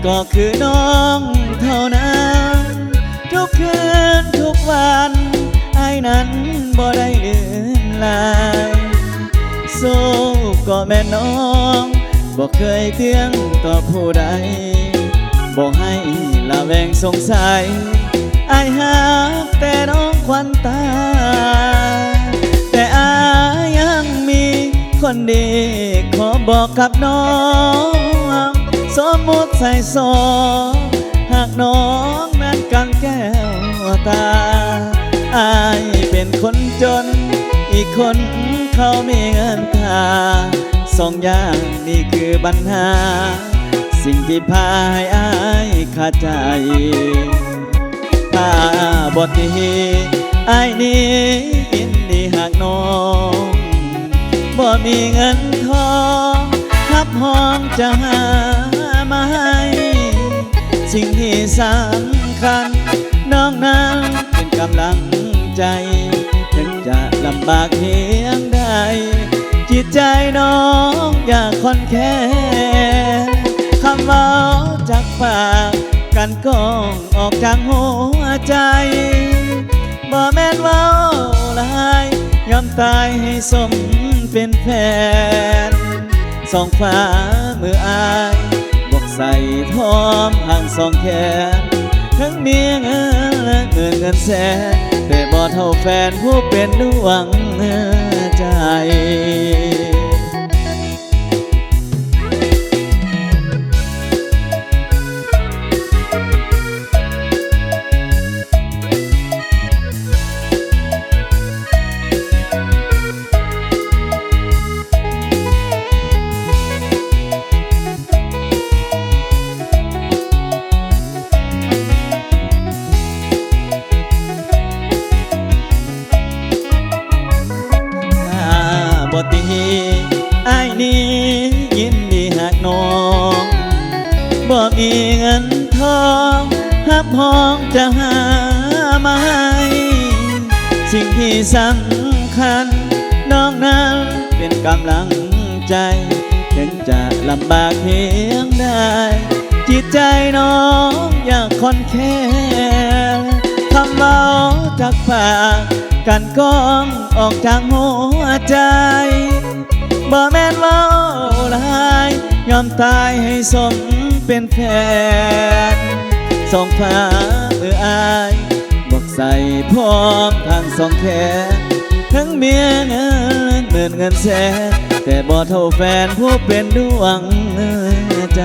ก็คือน้องเท่านั้นทุกคืนทุกวันไอ้นั้นบ่ได้ลืมลายสู้ก็แม่น้องบ่เคยเตื้องต่อผู้ใดบ่ให้ละแวงสงสัยไอ้หักแต่น้องควันตาแต่อายยังมีคนดีขอบอกกับน้องสมมุติใส่ซองหากน้องแม่นกันแก้วตาอายเป็นคนจนอีกคนเขามีเงินทาสองอย่างนี่คือปัญหาสิ่งที่พาให้อายขาดใจถ้าบ่ตีอายนี้ยินดีหากน้องบ่มีเงินทองรับห้องจะหามาให้สิ่งที่สำคัญน้องนั้นเป็นกำลังใจถึงจะลำบากเพียงใดจิตใจน้องอย่าคอนแค้นคำเว้าจากปากกันก้องออกจากหัวใจบ่แม่นเว้าลายยอมตายให้สมเป็นแฟนสองฟ้ามืออายบอกใส่ทอมห่างสองแขนทั้งมีเงินเงินแสนแต่บ่เท่าแฟนผู้เป็นดวงใจบ่ตีไอ้นี้ยินดีหากน้องบ่มีเงินทองหับห้องจะหามาให้สิ่งที่สำคัญน้องนั้นเป็นกำลังใจถึงจะลำบากเพียงใดจิตใจน้องอย่าคอนแค้นคำเว้าจากปากกันก้องออกจากหัวใจบ่แม่นเว้าลายยอมตายให้สมเป็นแฟนสองฟ้ามืออายบอกใส่พร้อมทางสองแขนทั้งเมียเงินหมื่นเงินแสนแต่บ่เท่าแฟนผู้เป็นดวงใจ